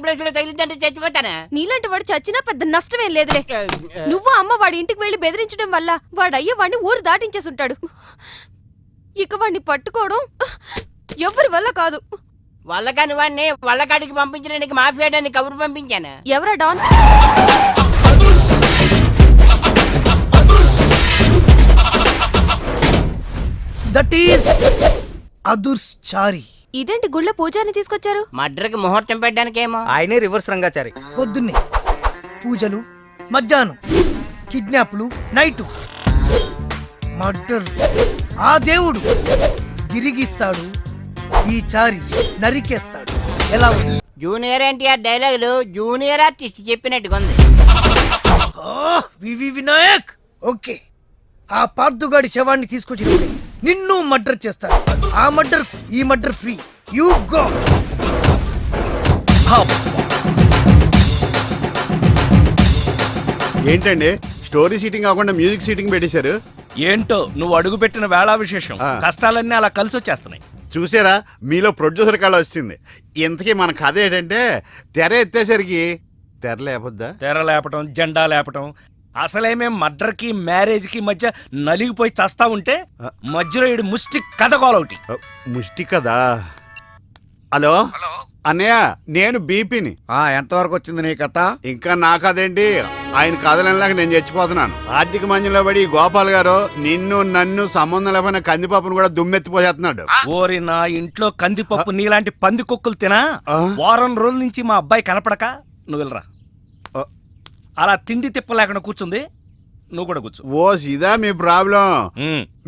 Place లో తగిలిందంటే చచ్చిపోతానా? నీలాంటి వాడు చచ్చినా పెద్ద నష్టమేం లేదులే. నువ్వు అమ్మ వాడి ఇంటికి వెళ్లి బెదిరించడం వల్ల వాడయ్య వాడిని ఊరు దాటించేసుంటాడు. ఇక వాడిని పట్టుకోవడం ఎవరి వల్ల కాదు. వల్లకాని వాడిని వల్లకాడికి పంపించడానికి మాఫియాడాన్ని కబురు పంపించాను. ఎవరా డాన్? That is అదుర్చారి. ఇదేంటి గుళ్ళ పూజారిని తీసుకొచ్చారు? మడ్రకి ముహూర్తం పెట్టడానికేమో. ఆయనే రివర్స్ రంగాచారి. పొద్దున్నే పూజలు, మధ్యాహ్నం కిడ్నాప్లు, నైటు మర్డర్. ఆ దేవుడు గిరిగిస్తాడు, ఈ చారి నరికేస్తాడు. ఎలా ఉంది? జూనియర్ ఎన్టీఆర్ డైలాగులు జూనియర్ ఆర్టిస్ట్ చెప్పినట్టుగా ఉంది. వివి వినాయక్. ఓకే, ఆ పార్థుగాడి శవాన్ని తీసుకొచ్చినప్పుడు నిన్ను మర్డర్ చేస్తాడు. ఆ మర్డర్ ఈ మర్డర్ ఫ్రీ. You go. ఏంటండి స్టోరీ సీటింగ్ కాకుండా మ్యూజిక్ సీటింగ్ పెట్టేశారు? ఏంటో నువ్వు అడుగు పెట్టిన వేళా విశేషం. కష్టాలన్నీ అలా కలిసి వచ్చేస్తున్నాయి. చూసారా, మీలో ప్రొడ్యూసర్ కళ వచ్చింది. ఇంతకీ మన కథ ఏంటంటే, తెర ఎత్తేసరికి తెర లేపొద్దా? తెర లేపటం, జెండా లేపటం. అసలే మేము మర్డర్కి మ్యారేజ్కి మధ్య నలిగిపోయి చస్తా ఉంటే మధ్యలో ఈడు ముష్టి కథ గోలొకటి. ముష్టి కదా. హలో అన్నయ్య, నేను బీపీని. ఎంతవరకు వచ్చింది నీ కథ? ఇంకా నా కథ ఏంటి, ఆయన కథలలాగా నేను చచ్చిపోతున్నాను. ఆర్థిక మంజంలో పడి గోపాల్ గారు నిన్ను నన్ను సంబంధం లేకపోయినా కందిపప్పును కూడా దుమ్మెత్తిపోసేస్తున్నాడు. ఓరి నా ఇంట్లో కందిపప్పు నీలాంటి పంది కుక్కలు తినా వారం రోజుల నుంచి మా అబ్బాయి కనపడక నువ్వు వెళ్ళరా. అలా తిండి తిప్పలేకుండా కూర్చుంది, నువ్వు కూడా కూర్చో. ఓ ఇదా మీ ప్రాబ్లం?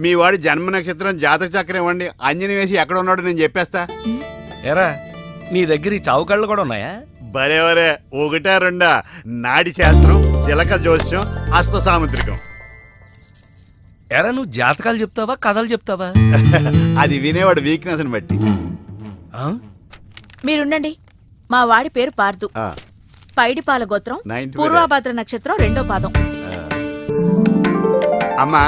మీ వాడి జన్మ నక్షత్రం జాతక చక్రం ఇవ్వండి, అంజని వేసి ఎక్కడ ఉన్నాడో నేను చెప్పేస్తా. ఎరా నీ దగ్గర ఈ చావు కళ్ళు కూడా ఉన్నాయా? బరేవరే, ఒకటా రెండా? నాడి శాస్త్రం, చిలక జోస్యం, హస్త సాముద్రికం. ఎరా నువ్వు జాతకాలు చెప్తావా కథలు చెప్తావా? అది వినేవాడు వీక్నెస్ ని బట్టి. మీరుండండి. మా వాడి పేరు పార్దు, పైడిపాల గోత్రం, పూర్వభద్ర నక్షత్రం, 2వ పాదం. అమ్మా,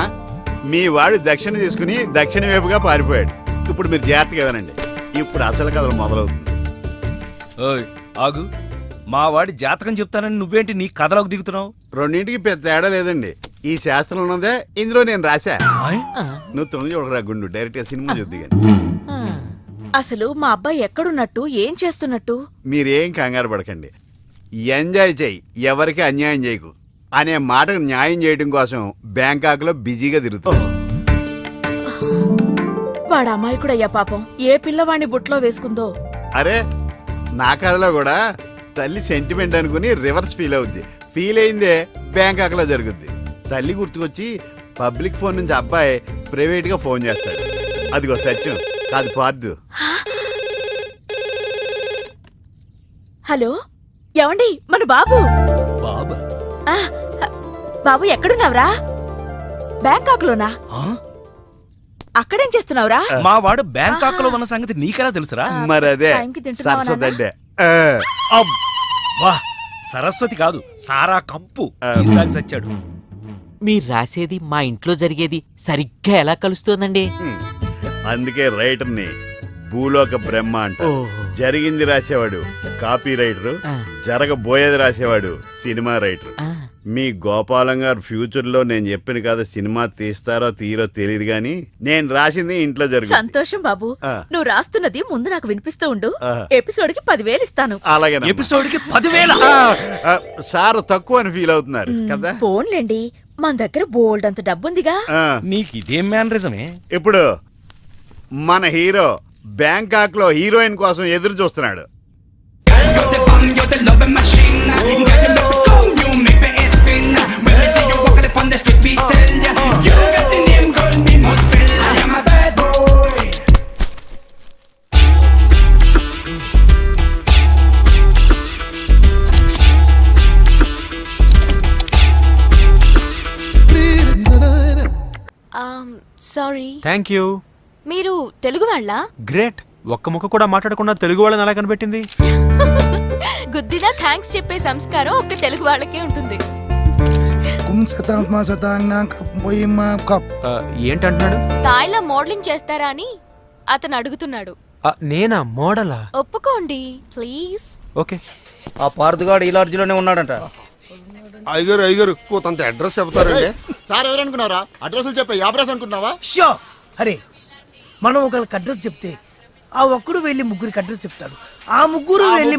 మీ వాడు దక్షిణ తీసుకుని దక్షిణ వైపుగా పారిపోయాడు. ఇప్పుడు మీరు జాగ్రత్తగా వినండి, ఇప్పుడు అసలు కథలు మొదలవుతుంది. ఆగు, మా వాడి జాతకం చెప్తానని నువ్వేంటి నీ కథలోకి దిగుతున్నావు? రెండింటికి పెద్ద తేడా లేదండి. ఈ శాస్త్రం ఉన్నదే ఇందులో నేను రాశా. నువ్వు తొంగి చూడరా గుండు, డైరెక్ట్ గా సినిమా చూద్ది. అసలు మా అబ్బాయి ఎక్కడున్నట్టు, ఏం చేస్తున్నట్టు? మీరేం కంగారు పడకండి. ఎంజాయ్ చెయ్యి, ఎవరికి అన్యాయం చేయకు అనే మాటకు న్యాయం చేయడం కోసం బ్యాంకాక్ లో బిజీగా తిరుగుతాం. వాడు అమాయకుడయ్యా పాపం. ఏ పిల్లవాడిని బుట్లో వేసుకుందో. అరే, నా కథలో కూడా తల్లి సెంటిమెంట్ అనుకుని రివర్స్ ఫీల్ అవుద్ది. ఫీల్ అయిందే బ్యాంకాక్ లో జరుగుద్ది. తల్లి గుర్తుకొచ్చి పబ్లిక్ ఫోన్ నుంచి అబ్బాయి ప్రైవేట్ గా ఫోన్ చేస్తాడు. అదిగో సత్యం, కాదు పార్దు. హలో, ఏమండి? మన బాబు. బాబు ఎక్కడున్నావురా? బ్యాంకాక్ లోనా? అక్కడేం చేస్తున్నావురా? మా వాడు బ్యాంకాక్ లో ఉన్న సంగతి నీకెలా తెలుసురా? మరదే సరస్వతి. సరస్వతి కాదు, సారా కంపు. ఇందాక సచ్చాడు. మీరు రాసేది మా ఇంట్లో జరిగేది సరిగ్గా ఎలా కలుస్తోందండి? అందుకే రైటర్ని భూలోక బ్రహ్మ అంట. జరిగింది రాసేవాడు కాపీ రైటర్, జరగబోయేది రాసేవాడు సినిమా రైటర్. మీ గోపాలం గారు ఫ్యూచర్ లో నేను చెప్పిన కదా సినిమా తీస్తారో తీరో తెలియదు గాని నేను రాసింది ఇంట్లో జరుగుతుంది. సంతోషం బాబు, నువ్వు రాస్తున్నది ముందు నాకు వినిపిస్తూ ఉండు. ఎపిసోడ్ కి 10,000 ఇస్తాను. అలాగే. ఎపిసోడ్ కి 10,000? సార్ తక్కువ అని ఫీల్ అవుతున్నారు కదా? పోన్లేండి, మన దగ్గర బోల్డ్ అంత డబ్బుందిగా. నీకు ఇదేం మేనరిజమే? ఇప్పుడు మన హీరో బ్యాంకాక్ లో హీరోయిన్ కోసం ఎదురు చూస్తున్నాడు. సారీ. Thank you. మీరు తెలుగు వాళ్ళా? గ్రేట్. ఒక్క ముక్క కూడా మాట్లాడకుండా తెలుగు వాళ్ళని ఎలా కనిపెట్టింది? గుద్దినా థ్యాంక్స్ చెప్పే సంస్కారం ఒక్క తెలుగు వాళ్ళకే ఉంటుంది. ఏంటంటున్నాడు? తాయిలా మోడలింగ్ చేస్తారా అని అతను అడుగుతున్నాడు. నేనా మోడలా? ఒప్పుకోండి ప్లీజ్. ఓకే. ఆ పార్థుగాడు ఈ లాడ్జిలోనే ఉన్నాడంట. అయ్యగారు కొంత అడ్రస్ చెప్తారండి. సార్ ఎవరనుకున్నారా? అడ్రస్ చెప్పే అడ్రస్ అనుకున్నావా? షో అరే, మనం ఒకరికి అడ్రస్ చెప్తే ఆ ఒక్కడు వెళ్ళి ముగ్గురికి అడ్రస్ చెప్తాడు. ఆ ముగ్గురు వెళ్ళి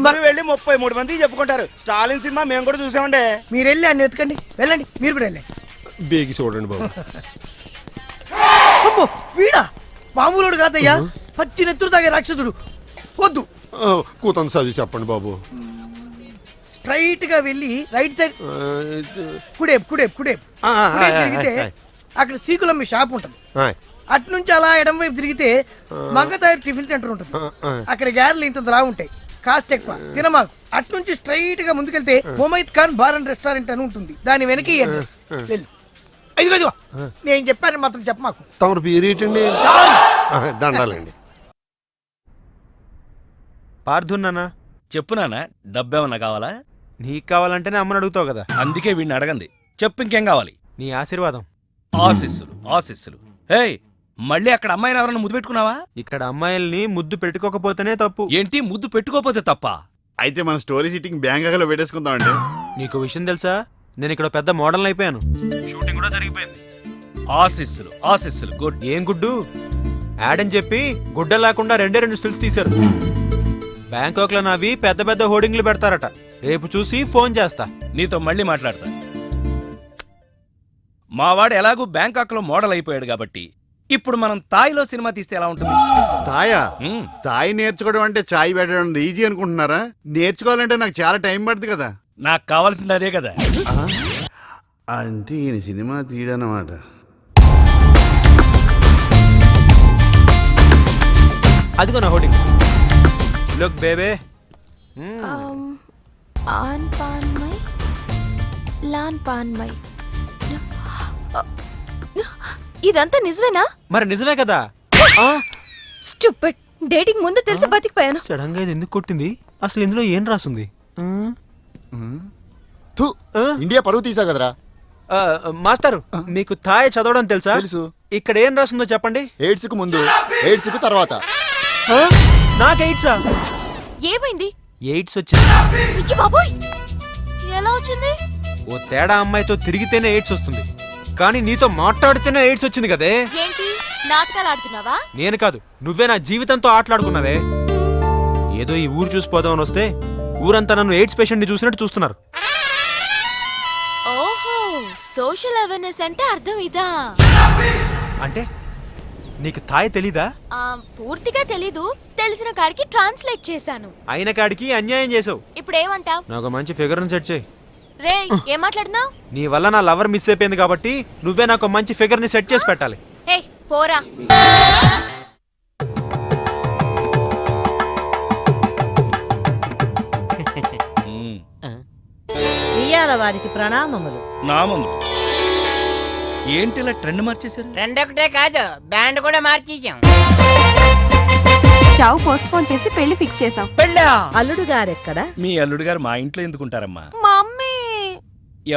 33 మందికి చెప్పుకుంటారు. స్టాలిన్ సినిమా మేము కూడా చూసామండి. మీరు వెళ్ళి అన్ని వెతకండి. వెళ్ళండి, మీరు కూడా వెళ్ళండి. బేగి చూడండి బాబు. అమ్మో, వీడా మామూలుడు కాదయ్యా, పచ్చి నెత్తురు తాగే రాక్షసుడు. వద్దు, కూతంత చదివి చెప్పండి బాబు. స్ట్రైట్ గా వెళ్ళి రైట్ సైడ్ కుడేపు కుడేపు కుడేపు తిరిగితే అక్కడ శ్రీకులమ్మి షాప్ ఉంటుంది. అటు నుంచి అలా ఎడం వైపు తిరిగితే మంగతాయర్ టిఫిన్ సెంటర్ ఉంటుంది. అక్కడ గ్యారెలు ఇంత లా ఉంటాయి, కాస్ట్ ఎక్కువ, తినమాకు. అటు నుంచి స్ట్రైట్ గా ముందుకెళ్తే మొమైద్ ఖాన్ బార్ అండ్ రెస్టారెంట్ అని ఉంటుంది. దాని వెనక ఈ అడ్రస్. వెళ్ళు. ఇదిగో నేను చెప్పాను మాత్రం చెప్పమాకు. తమరు పేరు ఏంటండి? దండాలండి. పార్థున్నానా? చెప్పు నాన్న, డబ్బేమన్నా కావాలా? నీకు కావాలంటేనే అమ్మని అడుగుతావు కదా. అందుకే వీడిని అడగంది. చెప్పు, ఇంకేం కావాలి? నీ ఆశీర్వాదం. ఆశీస్సులు ఆశీస్సులు. హే, మళ్ళీ అక్కడ అమ్మాయిని ఎవరన్నా ముద్దు పెట్టుకున్నావా? ఇక్కడ అమ్మాయిల్ని ముద్దు పెట్టుకోకపోతేనే తప్పు. ఏంటి, ముద్దు పెట్టుకోపోతే తప్ప? అయితే మన స్టోరీ సిట్టింగ్ బ్యాంకాక్లో పెట్టేసుకుందామండి. నీకు విషయం తెలుసా, నేను ఇక్కడ పెద్ద మోడల్ అయిపోయాను. షూటింగ్ కూడా జరిగిపోయింది. ఆశీస్సులు ఆశీస్సులు. గుడ్. ఏం గుడ్డు? యాడ్ అని చెప్పి గుడ్డ లేకుండా 2 స్టిల్స్ తీశారు. బ్యాంకాక్ లో నావి పెద్ద పెద్ద హోర్డింగ్లు పెడతారట. రేపు చూసి ఫోన్ చేస్తా. నీతో మళ్ళీ మాట్లాడతా. మావాడు ఎలాగూ బ్యాంకాక్ లో మోడల్ అయిపోయాడు కాబట్టి ఇప్పుడు మనం తాయిలో సినిమా తీస్తే ఎలా ఉంటుంది? తాయా? తాయి నేర్చుకోవడం అంటే చాయ్ పెట్టడం ఈజీ అనుకుంటున్నారా? నేర్చుకోవాలంటే నాకు చాలా టైం పడుతుంది కదా. నాకు కావాల్సింది అదే కదా. అంటే ఈయన సినిమా తీయడనమాట. అదిగో నా హోర్డింగ్. Look baby. ఆన్ పాన్ మై లాన్ పాన్ మై. ఇదంతా నిజమేనా? మరి నిజమే కదా. స్టూపిడ్. డేటింగ్ ముందు తెలిసి బతికిపోయాను. సడన్ గా ఇది ఎందుకు కొట్టింది? అసలు ఇందులో ఏం రాసుంది? ఇండియా పరువు తీసా కదరా. మాస్టర్, మీకు థాయ్ చదవడం తెలుసా? తెలుసు. ఇక్కడ ఏం రాసిందో చెప్పండి. ఎయిడ్స్ కు ముందు, ఎయిడ్స్ కు తర్వాత. నాకు ఎయిడ్సా? ఏమైంది? ఎయిడ్స్ వచ్చింది. అయ్య బాబోయ్, ఎలా వచ్చింది? ఓ తేడా అమ్మాయితో తిరిగితేనే ఎయిడ్స్ వస్తుంది, కానీ నీతో మాట్లాడితేనే ఎయిడ్స్ వచ్చింది కదే. ఏంటి నాటకాలు ఆడుతున్నావా? నేను కాదు, నువ్వే నా జీవితంతో ఆటలాడుకున్నావే. ఏదో ఈ ఊరు చూసిపోదామని వస్తే ఊరంతా నన్ను ఎయిడ్స్ పేషెంట్ ని చూసినట్టు చూస్తున్నారు. ఓహో, సోషల్ అవేర్నెస్ అంటే అర్థం ఇదా? అంటే నీకు థాయ్ తెలీదా? పూర్తిగా తెలీదు, తెలిసిన కాడికి ట్రాన్స్లేట్ చేశాను. అయిన కాడికి అన్యాయం చేసావు. ఇప్పుడు ఏమంటావ్? నాకు మంచి ఫిగర్ సెట్ చేయి. రే, ఏం మాట్లాడుతున్నావ్? నీ వల్ల నా లవర్ మిస్ అయిపోయింది కాబట్టి నువ్వే నాకు మంచి ఫిగర్ ని సెట్ చేసి పెట్టాలి. హే, పోరా. ఇయ్యాల వారికి ప్రణామములు. నామములు. ఏంటి ఇలా ట్రెండ్ మార్చేశారు? రెండొకటే కాదు, బ్యాండ్ కూడా మార్చేసాం. చావు పోస్ట్ పోన్ చేసి పెళ్లి ఫిక్స్ చేసాం. పెళ్ళా? అల్లుడు గారెక్కడా? మీ అల్లుడు గారు మా ఇంట్లో ఎందుకుంటారమ్మా? మమ్మీ.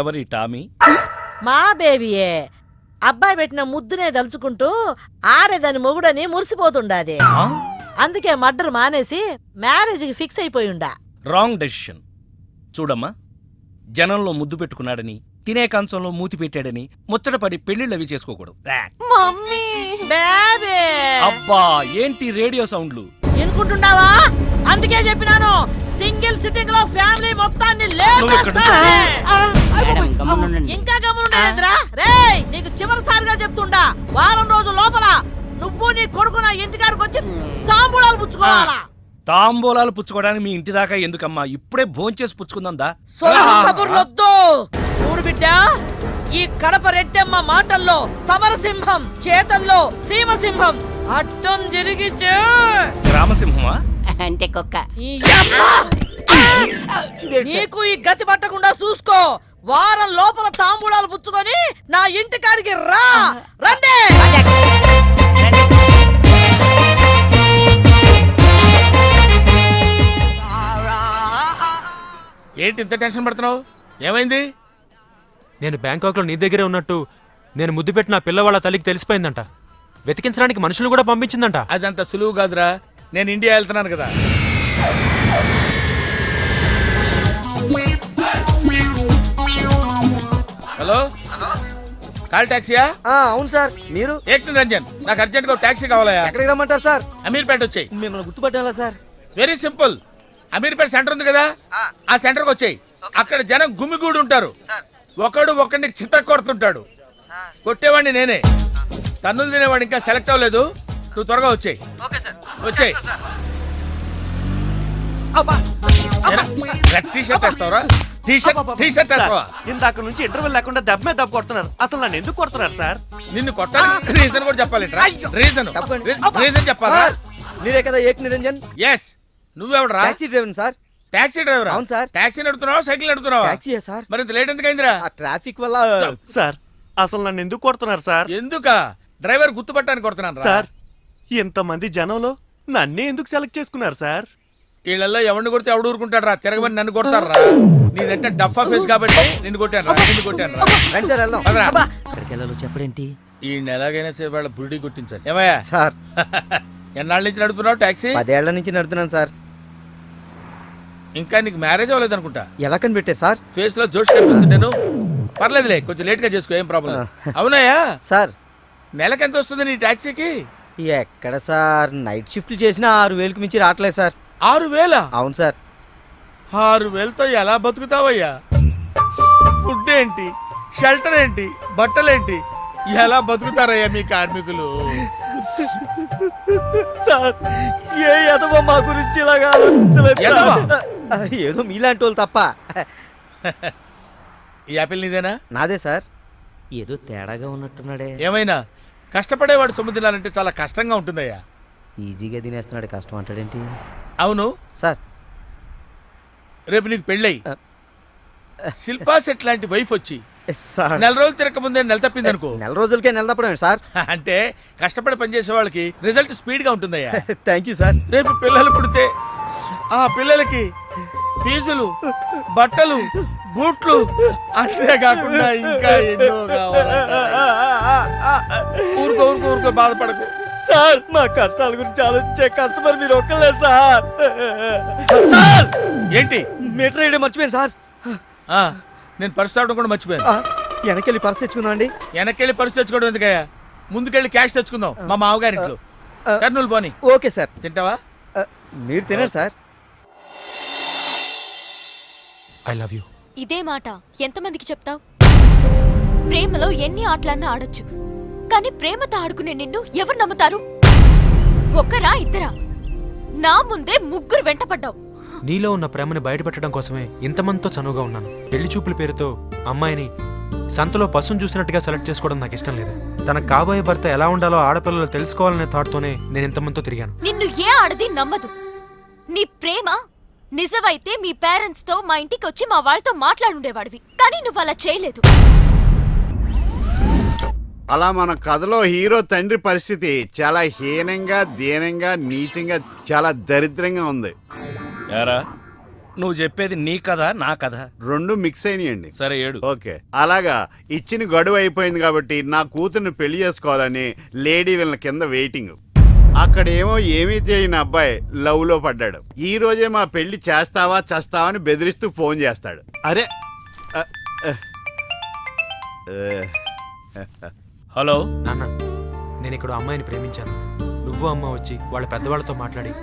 ఎవరి టామీ? మా బేబీయే. అబ్బాయి పెట్టిన ముద్దునే దలుచుకుంటూ ఆడేదాని మొగుడని మురిసిపోతుండాది. అందుకే మర్డర్ మానేసి మ్యారేజ్ కి ఫిక్స్ అయిపోయిండా. Wrong decision. చూడమ్మా, జనంలో ముద్దు పెట్టుకున్నాడని, తినే కంచంలో మూతి పెట్టాడని ముచ్చటపడి పెళ్లిళ్ళు అవి చేసుకోకూడదు. మమ్మీ. బేబీ. అబ్బా, ఏంటి రేడియో సౌండ్లు? ఎనుకుంటున్నావా? అందుకే చెప్పినాను, సింగిల్ సిట్టింగ్ లో ఫ్యామిలీ మొత్తాన్ని నువ్వు ఇక్కడ మేడం, గమ్మునుండండి. ఇంకా గమనుండేదిరా. రేయ్, నీకు చివరిసారిగా చెప్తుండా, వారం రోజుల లోపల నువ్వు నీ కొడుకు నా ఇంటికాడికి వచ్చి తాంబూలాలు పుచ్చుకోవాలా. తాంబూలాలు పుచ్చుకోవడానికి మీ ఇంటి దాకా ఎందుకమ్మా? ఇప్పుడే భోంచేసి పుచ్చుకుందా? కబుర్లొద్దు. చూడు బిడ్డ, ఈ కడప రెడ్డమ్మ మాటల్లో సమరసింహం, చేతల్లో సీమసింహం. అడ్డం తిరిగితే రామసింహమా? అంటే కుక్క. ఈ యమ్మ! నీకు ఈ గతి పట్టకుండా చూసుకో. వారం లోపల తాంబూలాలు పుచ్చుకొని నా ఇంటికాడికి రా. రండి. ఏంటి ఇంత టెన్షన్ పడుతున్నావు? ఏమైంది? నేను బ్యాంకాక్ లో నీ దగ్గరే ఉన్నట్టు నేను ముద్దు పెట్టిన పిల్లవాళ్ళ తల్లికి తెలిసిపోయిందంట. వెతికించడానికి మనుషులు కూడా పంపించిందంట. అదంత సులువు కాదురా. నేను ఇండియా వెళ్తున్నాను కదా. కాల్ టాక్సీయా? అవును సార్. మీరు? ఏక్ నిరంజన్, నాకు అర్జెంట్ గా టాక్సీ కావాలయా. ఎక్కడికి రమ్మంటారు సార్? అమీర్పేట వచ్చాయి. మిమ్మల్ని గుర్తుపట్టాలా sir? Very simple. Ameerpet centre ఉంది కదా, ఆ సెంటర్కి వచ్చాయి. అక్కడ జనం గుమిగూడి ఉంటారు. ఒకడు ఒకడిని చిత్త కొడుతుంటాడు. కొట్టేవాడిని నేనే. తన్నులు తినేవాడు ఇంకా సెలెక్ట్ అవ్వలేదు. నువ్వు త్వరగా వచ్చాయి. వచ్చాయి. టీ షర్ట్ వేస్తావరా? టీ షర్ట్ వేస్తావా? ఇందాక నుంచి ఇంటర్వ్యూ లేకుండా దెబ్బ మీద దెబ్బ కొడుతున్నారు. అసలు నన్ను ఎందుకు కొడుతున్నారు సార్? నిన్ను కొట్టాలి రీజన్ కూడా చెప్పాలి. రీజన్ చెప్పాలా? మీరే కదా ఏక్ నిరంజన్? ఎస్. నువ్వెవడరా? Taxi driver sir. Taxi driver? అవును సార్. టాక్సీ నడుపుతున్నావా సైకిల్ నడుపుతున్నావా? టాక్సీయే సార్. మరి ఇంత లేట్ ఎందుకు అయిందిరా? ఆ ట్రాఫిక్ వల్ల సార్. అసలు నన్ను ఎందుకు కొడుతున్నారు సార్? ఎందుకా? డ్రైవర్ గుర్తుపట్టడానికి కొడుతున్నాను సార్ ఇంతమంది జనంలో నన్నే ఎందుకు సెలెక్ట్ చేసుకున్నారు సార్? వీళ్ళల్లో ఎవరిని కొడితే ఎవడు ఊరుకుంటాడు రా? తిరగమని నన్ను కొడతారా? నీదంటే డఫా ఫేస్ కాబట్టి నిన్ను కొట్టాను రండి సార్ వెళ్దాం. ఎక్కడికి వెళ్ళాలో చెప్పడేంటి? ఈ ఎలాగైనా సరే వాళ్ళ బుడి కొట్టించాలి. ఏమయ్యా సార్, ఎన్నాళ్ళ నుంచి నడుపుతున్నావు టాక్సీ? 10 ఏళ్ల నుంచి నడుపుతున్నాను సార్. ఇంకా నీకు మ్యారేజ్ అవ్వలేదు అనుకుంటా. ఎలా కనిపెట్టే సార్? ఫేస్ లో జోష్ కనిపిస్తుంటాను. పర్లేదులే, కొంచెం లేట్ గా చేసుకో, ఏం ప్రాబ్లం. అవునాయా సార్, నెలకి ఎంత వస్తుంది నీ టాక్సీకి? ఎక్కడ సార్, నైట్ షిఫ్ట్లు చేసినా 6,000కి మించి రావట్లేదు సార్. 6,000? అవును సార్. 6,000తో ఎలా బతుకుతావయ్యా? ఫుడ్ ఏంటి, షెల్టర్ ఏంటి, బట్టలేంటి, ఎలా బతుకుతారయ్యా మీ కార్మికులు? సార్, ఏ ఎదవో మా గురించి ఇలాగా ఆలోచించలేదు. ఏదో మీలాంటి వాళ్ళు తప్ప. ఈ యాపిల్ నీదేనా? నాదే సార్. ఏదో తేడాగా ఉన్నట్టున్నాడే. ఏమైనా కష్టపడేవాడు సొమ్ము తినాలంటే చాలా కష్టంగా ఉంటుందయ్యా. ఈజీగా తినేస్తున్నాడు, కష్టం అంటాడేంటి? అవును సార్, రేపు నీకు పెళ్ళై శిల్పా సెట్ లాంటి వైఫ్ వచ్చి సార్ 4 రోజులు తిరగక ముందే నెల తప్పింది అనుకో. 4 రోజులకే నెల తప్పడమే సార్. అంటే కష్టపడి పనిచేసే వాళ్ళకి రిజల్ట్ స్పీడ్ గా ఉంటుందయ్యా. Thank you sir. రేపు పిల్లలు పుడితే ఆ పిల్లలకి ఫీజులు, బట్టలు, బూట్లు, అంతేకాకుండా ఇంకా ఎన్నో కావాలి. ఊరుకో బాధపడకు సార్. మా కష్టాల గురించి ఆలోచించే కస్టమర్ మీరు ఒక్కలే సార్. సార్, ఏంటి? మీటర్ వేయడం మర్చిపోయాను సార్. నేను పర్సు తాగడం కూడా మర్చిపోయాను. వెనకెళ్ళి పర్స్ తెచ్చుకుందాం అండి. వెనక్కెళ్ళి పర్సు తెచ్చుకోవడం ఎందుకయ్యా? ముందుకెళ్ళి క్యాష్ తెచ్చుకుందాం మా మామగారింట్లో. కర్నూలు పోని. Okay sir. తింటావా? మీరు తినండి సార్. I love you. ఇదే మాట ఎంతమందికి చెప్తావు? ప్రేమలో ఎన్ని ఆటలన్నా ఆడొచ్చు, కానీ ప్రేమతో ఆడుకునే నిన్ను ఎవరు నమ్ముతారు? ఒక్కరా ఇద్దరా? నా ముందే 3 వెంటపడ్డావు. నీలో ఉన్న ప్రేమని బయటపెట్టడం కోసమే ఇంతమందితో చనువుగా ఉన్నాను. పెళ్లి చూపుల పేరుతో అమ్మాయిని సంతలో పశువును చూసినట్టుగా సెలెక్ట్ చేసుకోవడం నాకు ఇష్టం లేదు. తన కాబోయే భర్త ఎలా ఉండాలో ఆడపిల్లలు తెలుసుకోవాలనే థాట్తోనే నేను ఇంతమందితో తిరిగాను. నిన్ను ఏ ఆడది నమ్మదు. నీ ప్రేమ నిజమైతే మీ పేరెంట్స్ తో మా ఇంటికి వచ్చి మా వాళ్ళతో మాట్లాడుండేవాడివి, కానీ నువ్వు అలా చేయలేదు. అలా మన కథలో హీరో తండ్రి పరిస్థితి చాలా హీనంగా, దీనంగా, నీచంగా, చాలా దరిద్రంగా ఉంది. యారా, నువ్వు చెప్పేది నీ కథ నా కథ? 2 మిక్స్ అయినాయండి. సరే ఏడు. ఓకే, అలాగా ఇచ్చిన గడువు అయిపోయింది కాబట్టి నా కూతుర్ని పెళ్లి చేసుకోవాలని లేడీ వీళ్ళ కింద వెయిటింగ్. అక్కడేమో ఏమీ తెలియని అబ్బాయి లవ్ లో పడ్డాడు. ఈ రోజే మా పెళ్లి చేస్తావా చేస్తావా అని బెదిరిస్తూ ఫోన్ చేస్తాడు. అరే హలో నాన్న, నేను ఇక్కడ అమ్మాయిని ప్రేమించాను. నువ్వు అమ్మ వచ్చి వాళ్ళ పెద్దవాళ్ళతో మాట్లాడి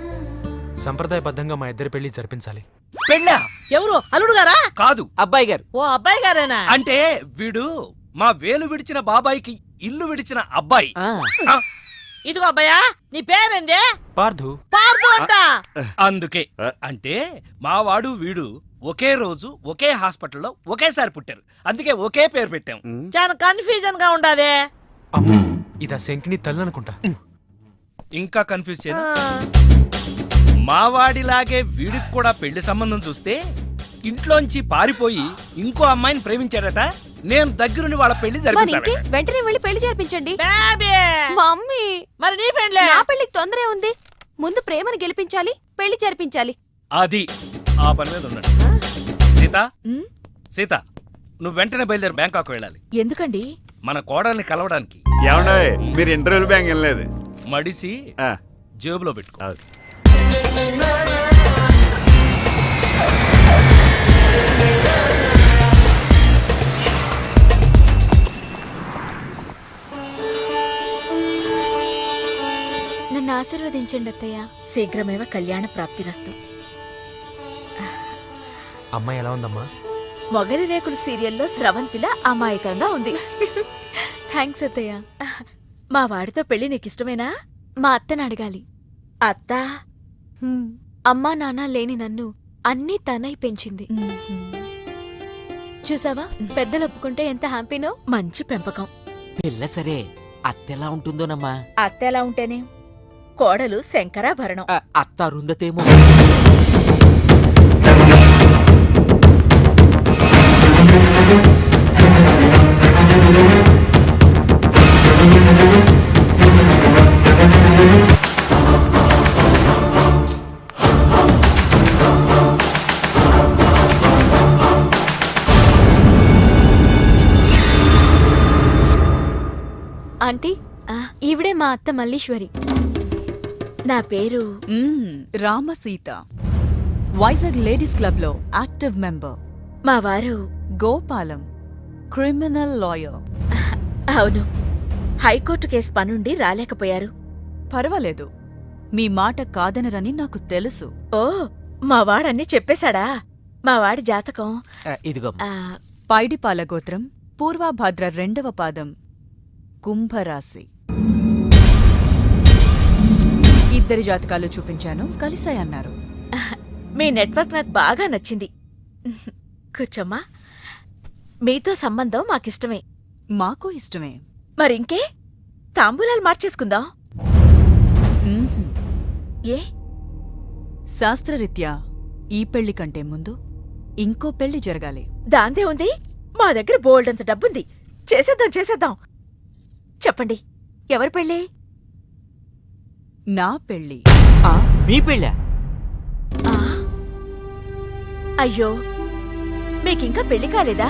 సంప్రదాయబద్ధంగా మా ఇద్దరి పెళ్లి జరిపించాలి. పెళ్ళా? ఎవరు? అల్లుడు గారా? కాదు, అబ్బాయి గారు. ఓ అబ్బాయి గారేనా? అంటే వీడు మా వేలు విడిచిన బాబాయికి ఇల్లు విడిచిన అబ్బాయి. ఇదిగో అబ్బాయా, నీ పేరేందే? పార్థు. పార్థు అంట. అందుకే అంటే మావాడు వీడు ఒకే రోజు ఒకే హాస్పిటల్లో ఒకేసారి పుట్టారు, అందుకే ఒకే పేరు పెట్టాం. చాలా కన్ఫ్యూజన్ గా ఉండాదే. అమ్మో, ఇదా శంకిని తల్లి అనుకుంటా. ఇంకా కన్ఫ్యూజ్ చేయను. మావాడిలాగే వీడికి కూడా పెళ్లి సంబంధం చూస్తే ఇంట్లోంచి పారిపోయి ఇంకో అమ్మాయిని ప్రేమించాడట. నేను దగ్గరుండి వాళ్ళ పెళ్లి జరిపించాలి. వెంటనే వెళ్ళి పెళ్లి జరిపించండి. మమ్మీ, మరి నీ పెళ్లి? నా పెళ్లికి తొందరే ఉంది. ముందు ప్రేమను గెలిపించాలి, పెళ్లి జరిపించాలి. అది ఆ పని మీద ఉన్నాడు. సీత, నువ్వు వెంటనే బయలుదేరి బ్యాంకాక్ వెళ్ళాలి. ఎందుకండి? మన కోడల్ని కలవడానికి. ఏమన్నా మీరు ఇంటర్వ్యూ బ్యాంక్ వెళ్ళలేదు? మడిసి జేబులో పెట్టుకో. ఆశీర్వదించండి అత్తయ్య. శీఘ్రమేవ కళ్యాణ ప్రాప్తిరస్తు. అమ్మాయి ఎలా ఉందమ్మా? మొగలి రేకులు సీరియల్లో స్రవంతిలా అమాయకంగా ఉంది. థ్యాంక్స్ అత్తయ్య. మా వాడితో పెళ్లి నీకిష్టమేనా? మా అత్తని అడగాలి. అత్తా అమ్మా నాన్న లేని నన్ను అన్నీ తనై పెంచింది. చూసావా, పెద్దలు ఒప్పుకుంటే ఎంత హ్యాపీనో. మంచి పెంపకం. పిల్ల సరే అత్తెలా ఉంటుందోనమ్మా? అత్త ఎలా ఉంటేనే, కోడలు శంకరాభరణం. అత్త అరుంధతేమో. ఆంటీ, ఈవిడే మా అత్త మల్లీశ్వరి. నా పేరు రామసీత, వైజాగ్ లేడీస్ క్లబ్ లో యాక్టివ్ మెంబర్. మా వారు గోపాలం, క్రిమినల్ లాయర్. అవును, హైకోర్టు కేసు పనుండి రాలేకపోయారు. పర్వాలేదు, మీ మాట కాదనరని నాకు తెలుసు. ఓ, మా వాడన్నీ చెప్పేశాడా? మా వాడి జాతకం ఇదిగో. పైడిపాల గోత్రం, పూర్వాభాద్ర 2వ పాదం, కుంభరాశి. ఇద్దరి జాతకాలు చూపించాను, కలిసాయన్నారు. మీ నెట్వర్క్ నాకు బాగా నచ్చింది. కూర్చోమ్మా. మీతో సంబంధం మాకిష్టమే. మాకు ఇష్టమే. మరింకే, తాంబూలాలు మార్చేసుకుందాం. ఏ? శాస్త్రరీత్యా ఈ పెళ్లి కంటే ముందు ఇంకో పెళ్లి జరగాలి. దాందే ఉంది, మా దగ్గర బోల్డంత డబ్బుంది. చేసేద్దాం. చెప్పండి, ఎవరి పెళ్ళి? నా పెళ్లి. మీ పెళ్ళా? అయ్యో, మీకింకా పెళ్లి కాలేదా?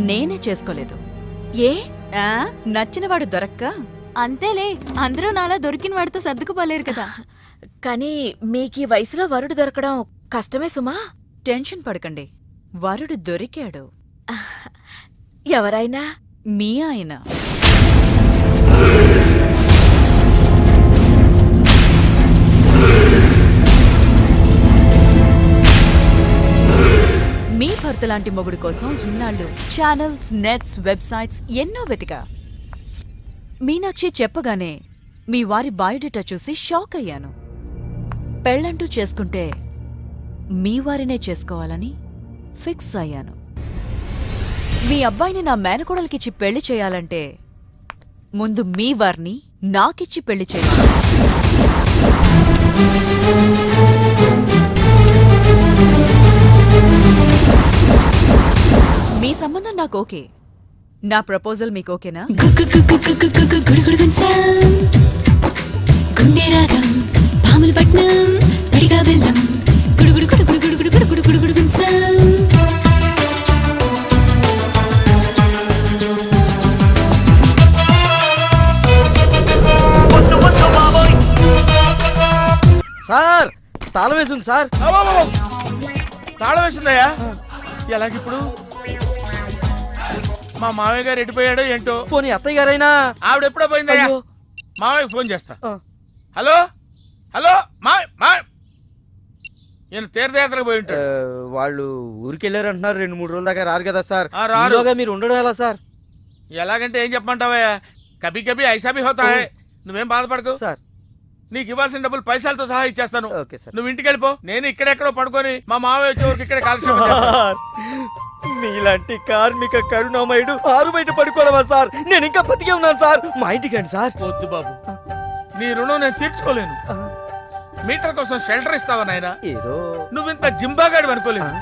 నేనే చేసుకోలేదు. ఏ? నచ్చినవాడు దొరక్క. అంతేలే, అందరూ నాలా దొరికిన వాడితో సర్దుకుపోలేరు కదా. కానీ మీకీ వయసులో వరుడు దొరకడం కష్టమే సుమా. టెన్షన్ పడకండి, వరుడు దొరికాడు. ఎవరైనా? మీ ఆయన. మీ భర్త లాంటి మొగుడు కోసం ఇన్నాళ్ళు ఛానల్స్, నెట్స్, వెబ్సైట్స్ ఎన్నో వెతికా. మీనాక్షి చెప్పగానే మీ వారి బయోడేటా చూసి షాక్ అయ్యాను. పెళ్ళంటూ చేసుకుంటే మీ వారినే చేసుకోవాలని ఫిక్స్ అయ్యాను. మీ అబ్బాయిని నా మేనకోడలికిచ్చి పెళ్లి చేయాలంటే ముందు మీ వారిని నాకిచ్చి పెళ్లి చేయాలి. మీ సంబంధం నాకు ఓకే. నా ప్రపోజల్ మీకు ఓకేనా? సార్, తాళం వేసింది సార్. తాళం వేసిందయ్యా? ఎలాగిప్పుడు? మా మామయ్య గారు ఎడిపోయాడో ఏంటో. పోనీ అత్తయ్య గారైనా? ఆవిడెప్పుడో పోయిందయ్యా. మామయ్యకి ఫోన్ చేస్తా. హలో నేను తీర్థయాత్రకు పోయి ఉంటాడు. వాళ్ళు ఊరికెళ్ళారంటున్నారు, 2-3 రోజుల దాకా రారు కదా సార్. రారు. ఈలోగా మీరు ఉండడం ఎలా సార్? ఎలాగంటే ఏం చెప్పమంటావయ్యా, కభీ కభీ ఐసా భీ హోతా హై. నువ్వేం బాధపడకు సార్. నీకు ఇవ్వాల్సిన డబ్బులు పైసలతో సహా ఇచ్చేస్తాను. Okay sir. నువ్వు ఇంటికి వెళ్ళిపో. నేను ఇక్కడెక్కడో పడుకొని మా మామయ్య వచ్చే వరకు ఇక్కడే కాల్క్షేపం చేస్తాను. మీలాంటి కార్మిక కరుణామయుడు ఆరు బయట పడుకోవడమా సార్? నేను ఇంకా బతికే ఉన్నాను సార్. మా ఇంటికి రండి సార్. వద్దు బాబు, నీ రుణం నేను తీర్చుకోలేను. మీటర్ కోసం షెల్టర్ ఇస్తావా నాయనా? ఏదో నువ్వింత జింబాగాడు అనుకోలేదు.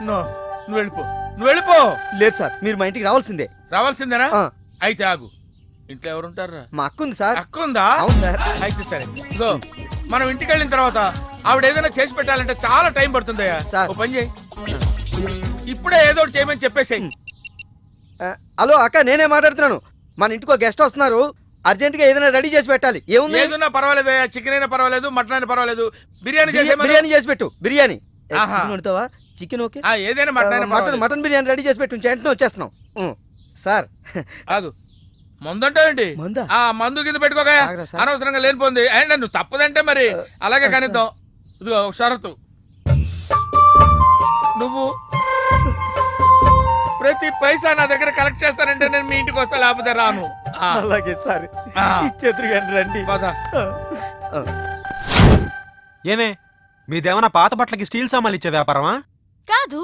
నువ్వు వెళ్ళిపో. లేదు సార్, మీరు మా ఇంటికి రావాల్సిందే. రావాల్సిందేనా? అయితే ఆగు. ఇంట్లో ఎవరుంటారా? మా అక్క ఉంది సార్. అక్క ఉందా? అవును సార్. అయితే సరే, ఇగో మనం ఇంటికి వెళ్ళిన తర్వాత ఆవిడ ఏదైనా చేసి పెట్టాలంటే చాలా టైం పడుతుందయ్యా. సార్. ఓ పని చేయి, ఇప్పుడే ఏదో ఒకటి చేయమని చెప్పేసేయ్. హలో అక్క, నేనే మాట్లాడుతున్నాను. మన ఇంటికి ఒక గెస్ట్ వస్తున్నారు, అర్జెంట్ గా ఏదైనా రెడీ చేసి పెట్టాలి. ఏముంది? ఏదైనా పర్వాలేదు, చికెన్ అయినా పర్వాలేదు, మటన్ అయినా పర్వాలేదు, బిర్యానీ చేసి పెట్టు. బిర్యానీ ఆహా. వండుతావా? Chicken okay. ఏదైనా మటన్ అయినా పర్వాలేదు. మటన్ బిర్యానీ రెడీ చేసి పెట్టు. వెంటనే వచ్చేస్తున్నాం. సార్ ఆగు, మందంటావేంటి మందా? ఆ మందు కింద పెట్టుకోగా అనవసరంగా లేనిపోంది అండ్ నువ్వు తప్పదంటే మరి అలాగే కనిద్దాం. ఇదిగో ఒక షరతు, నువ్వు ప్రతి పైసా నా దగ్గర కలెక్ట్ చేస్తానంటే నేను మీ ఇంటికి వస్తా, లేకపోతే రాను. అలాగే సార్, ఇచ్చేద్దరు కానీ రండి. పద. ఏమే మీదేమన్నా పాత బట్టలకి స్టీల్ సామాన్లు ఇచ్చే వ్యాపారమా? కాదు.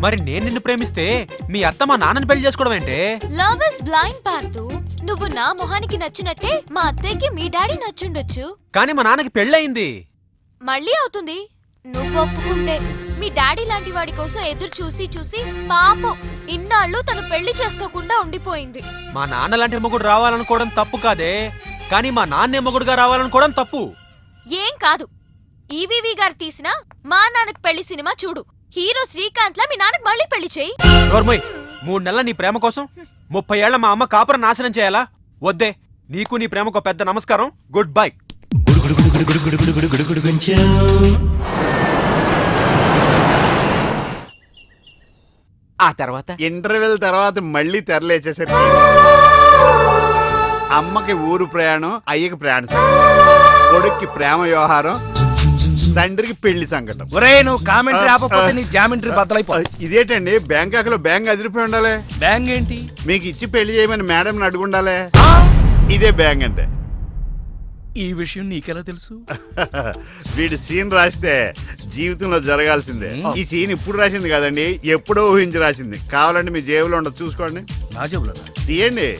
మరి నేను నిన్ను ప్రేమిస్తే మీ అత్త మా నాన్నని పెళ్లి చేసుకోవడం ఏంటే? లవ్ ఇస్ బ్లైండ్ పార్దు. నువ్వు నా మొహానికి నచ్చినట్టే మా అత్తయ్యకి మీ డాడీ నచ్చుండొచ్చు. కానీ మా నాన్నకి పెళ్ళయింది. మళ్ళీ అవుతుంది నువ్వు ఒప్పుకుంటే. మీ డాడీ లాంటి వాడి కోసం ఎదురు చూసి చూసి పాపం ఇన్నాళ్ళు తను పెళ్లి చేసుకోకుండా ఉండిపోయింది. మా నాన్న లాంటి మొగుడు రావాలనుకోవడం తప్పు కాదే, కానీ మా నాన్నే మొగుడుగా రావాలనుకోవడం తప్పు. ఏం కాదు, ఈవీవి గారు తీసిన మా నాన్నకు పెళ్లి సినిమా చూడు. హీరో శ్రీకాంత్ లా మీ నాన్నకు మళ్ళీ పెళ్లి చేయి. నోర్మోయ్, 3 నెలల నీ ప్రేమ కోసం 30 ఏళ్ల మా అమ్మ కాపురం నాశనం చేయాలా? వద్దే, నీకు నీ ప్రేమకు పెద్ద నమస్కారం. Good bye. ఆ తర్వాత ఇంటర్వెల్ తర్వాత మళ్ళీ తెరలేచేసరికి అమ్మకి ఊరు ప్రయాణం, అయ్యకి ప్రయాణం, కొడుక్కి ప్రేమ వ్యవహారం, తండ్రికి పెళ్లి సంకటం. ఒరే నువ్వు కామెంటరీ ఆపకపోతే నీ జామెంట్రీ బద్దలైపోయి. ఇదేంటండి బ్యాంకాక్ లో బ్యాంక్ అదిరిపోయి ఉండాలి. బ్యాంగ్ ఏంటి? మీకు ఇచ్చి పెళ్లి చేయమని మేడం అడుగుండాలి. ఇదే బ్యాంక్ అంటే. ఈ విషయం నీకెలా తెలుసు? వీడి సీన్ రాస్తే జీవితంలో జరగాల్సిందే. ఈ సీన్ ఇప్పుడు రాసింది కాదండి, ఎప్పుడో ఊహించి రాసింది. కావాలంటే మీ జేబులో ఉండదు, చూసుకోండి. నా జేబులో తీయండి,